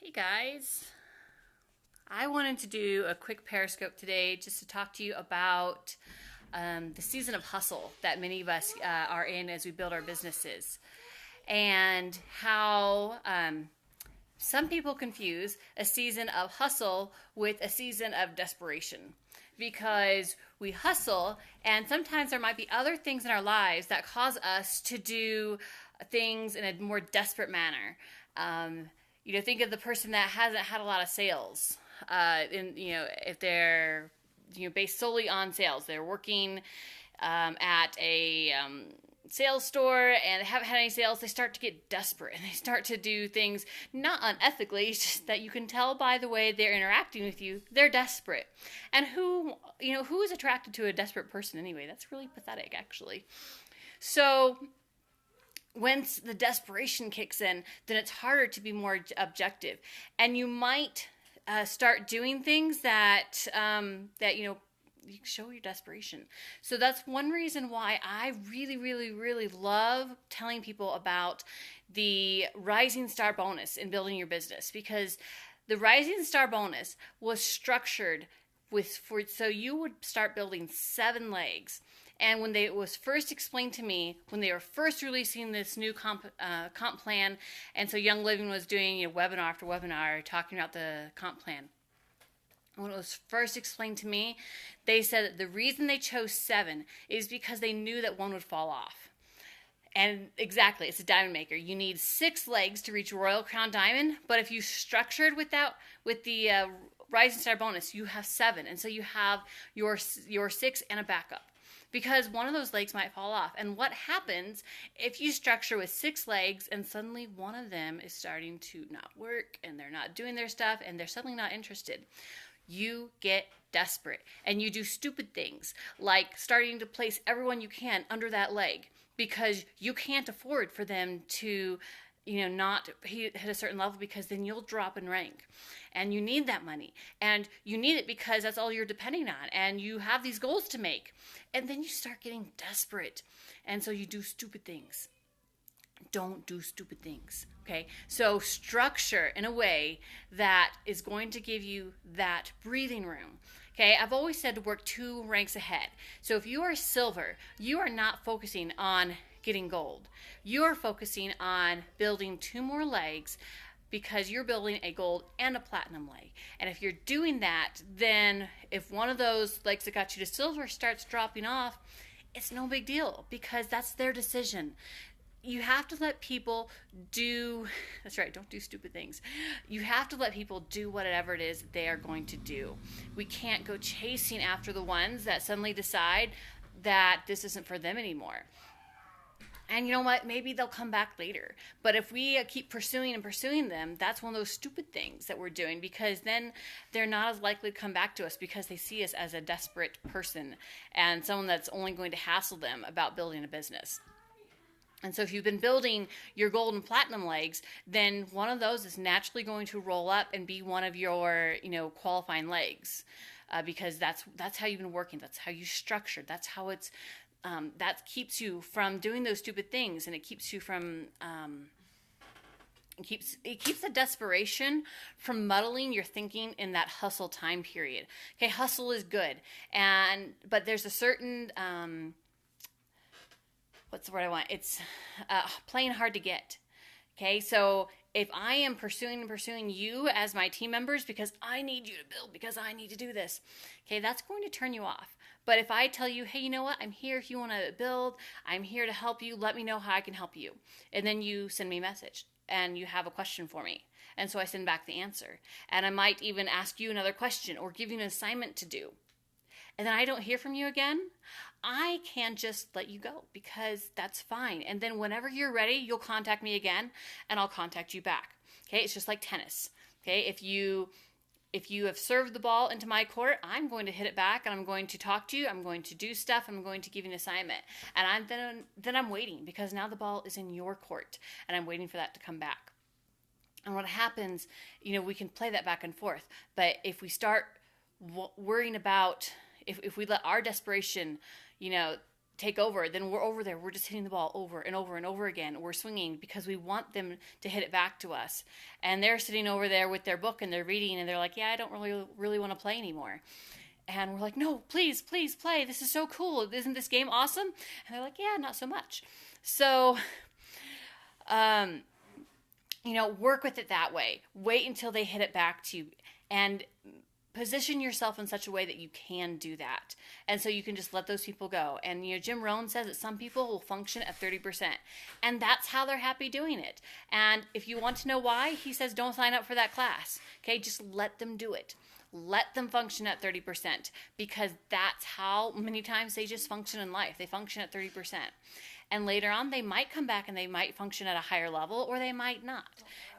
Hey guys, I wanted to do a quick Periscope today just to talk to you about the season of hustle that many of us are in as we build our businesses, and how some people confuse a season of hustle with a season of desperation, because we hustle and sometimes there might be other things in our lives that cause us to do things in a more desperate manner. Um, think of the person that hasn't had a lot of sales. If they're based solely on sales, they're working at a sales store and they haven't had any sales. They start to get desperate and they start to do things not unethically. It's just that you can tell by the way they're interacting with you, they're desperate. And who is attracted to a desperate person anyway? That's really pathetic, actually. So once the desperation kicks in, then it's harder to be more objective, and you might start doing things that you show your desperation. So that's one reason why I really, really, really love telling people about the Rising Star bonus in building your business, because the Rising Star bonus was structured so you would start building 7 legs. And when it was first explained to me, when they were first releasing this new comp plan, and so Young Living was doing webinar after webinar talking about the comp plan. When it was first explained to me, they said that the reason they chose 7 is because they knew that one would fall off. And exactly, it's a diamond maker. You need 6 legs to reach Royal Crown Diamond, but if you structured with the Rising Star bonus, you have 7, and so you have your 6 and a backup, because one of those legs might fall off. And what happens if you structure with 6 legs and suddenly one of them is starting to not work and they're not doing their stuff and they're suddenly not interested? You get desperate and you do stupid things like starting to place everyone you can under that leg, because you can't afford for them to not hit a certain level, because then you'll drop in rank. And you need that money, and you need it because that's all you're depending on, and you have these goals to make. And then you start getting desperate, and so you do stupid things. Don't do stupid things, okay? So structure in a way that is going to give you that breathing room. Okay, I've always said to work 2 ranks ahead. So if you are silver, you are not focusing on getting gold. You are focusing on building 2 more legs, because you're building a gold and a platinum leg. And if you're doing that, then if one of those legs that got you to silver starts dropping off, it's no big deal, because that's their decision. You have to let people do, that's right, don't do stupid things. You have to let people do whatever it is they are going to do. We can't go chasing after the ones that suddenly decide that this isn't for them anymore. And you know what? Maybe they'll come back later. But if we keep pursuing and pursuing them, that's one of those stupid things that we're doing, because then they're not as likely to come back to us, because they see us as a desperate person and someone that's only going to hassle them about building a business. And so if you've been building your gold and platinum legs, then one of those is naturally going to roll up and be one of your, qualifying legs, because that's how you've been working. That's how you structured. That's how it's. That keeps you from doing those stupid things, and it keeps you from it keeps the desperation from muddling your thinking in that hustle time period. Okay, hustle is good, but there's a certain what's the word I want? It's playing hard to get. Okay, so if I am pursuing you as my team members because I need you to build, because I need to do this, okay, that's going to turn you off. But if I tell you, hey, you know what? I'm here if you want to build. I'm here to help you. Let me know how I can help you. And then you send me a message and you have a question for me. And so I send back the answer. And I might even ask you another question or give you an assignment to do. And then I don't hear from you again, I can just let you go, because that's fine. And then whenever you're ready, you'll contact me again and I'll contact you back. Okay, it's just like tennis. Okay, if you have served the ball into my court, I'm going to hit it back and I'm going to talk to you. I'm going to do stuff. I'm going to give you an assignment. And then I'm waiting, because now the ball is in your court and I'm waiting for that to come back. And what happens, we can play that back and forth. But if we start worrying about, if we let our desperation, take over, then we're over there. We're just hitting the ball over and over and over again. We're swinging because we want them to hit it back to us. And they're sitting over there with their book and they're reading and they're like, yeah, I don't really want to play anymore. And we're like, no, please, please play. This is so cool. Isn't this game awesome? And they're like, yeah, not so much. So, work with it that way. Wait until they hit it back to you. And position yourself in such a way that you can do that. And so you can just let those people go. And, Jim Rohn says that some people will function at 30%. And that's how they're happy doing it. And if you want to know why, he says don't sign up for that class. Okay, just let them do it. Let them function at 30% because that's how many times they just function in life. They function at 30%. And later on, they might come back and they might function at a higher level or they might not.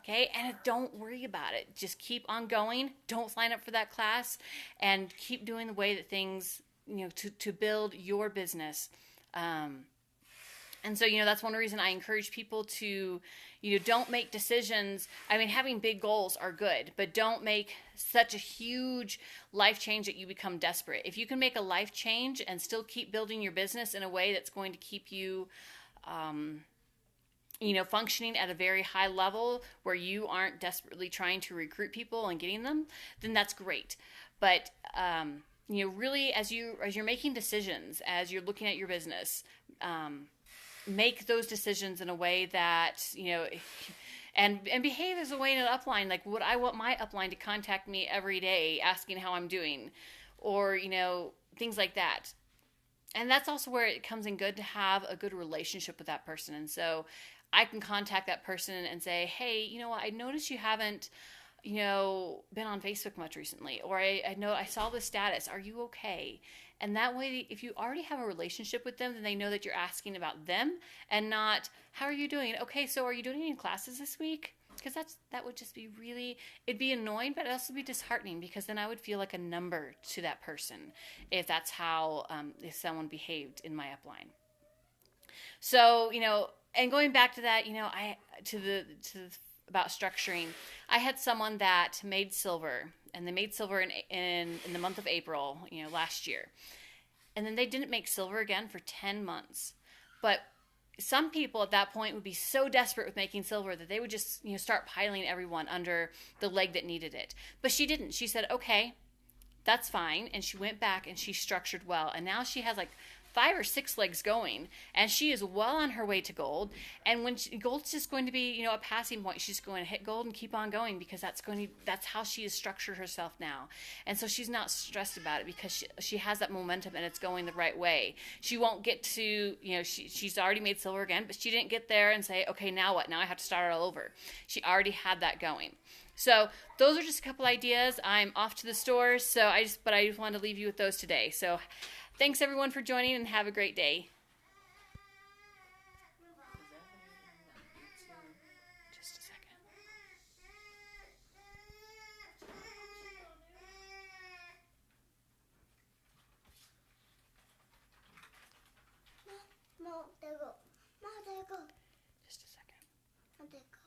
Okay, and don't worry about it. Just keep on going. Don't sign up for that class and keep doing the way that things, to build your business. And so, that's one reason I encourage people to, don't make decisions. I mean, having big goals are good, but don't make such a huge life change that you become desperate. If you can make a life change and still keep building your business in a way that's going to keep you, functioning at a very high level where you aren't desperately trying to recruit people and getting them, then that's great. But, really as you're making decisions, as you're looking at your business, make those decisions in a way that, and behave as a way in an upline. Like, would I want my upline to contact me every day asking how I'm doing? Or, things like that. And that's also where it comes in good to have a good relationship with that person. And so I can contact that person and say, hey, I noticed you haven't, been on Facebook much recently. Or I know I saw the status. Are you okay? And that way, if you already have a relationship with them, then they know that you're asking about them and not, how are you doing? Okay, so are you doing any classes this week? Because that would just be it'd be annoying, but it'd also be disheartening because then I would feel like a number to that person if that's how if someone behaved in my upline. So, and going back to that, about structuring, I had someone that made silver, and they made silver in the month of April, last year. And then they didn't make silver again for 10 months. But some people at that point would be so desperate with making silver that they would just, start piling everyone under the leg that needed it. But she didn't. She said, okay, that's fine. And she went back and she structured well. And now she has like 5 or 6 legs going, and she is well on her way to gold. And when gold's just going to be, a passing point, she's going to hit gold and keep on going because that's how she has structured herself now. And so she's not stressed about it because she has that momentum and it's going the right way. She won't get to, she's already made silver again, but she didn't get there and say, okay, now what? Now I have to start all over. She already had that going. So those are just a couple ideas. I'm off to the stores, so I just wanted to leave you with those today. So thanks everyone for joining and have a great day. Just a second. Mom, there you go. Mom, there you go. Just a second. Mom, there you go.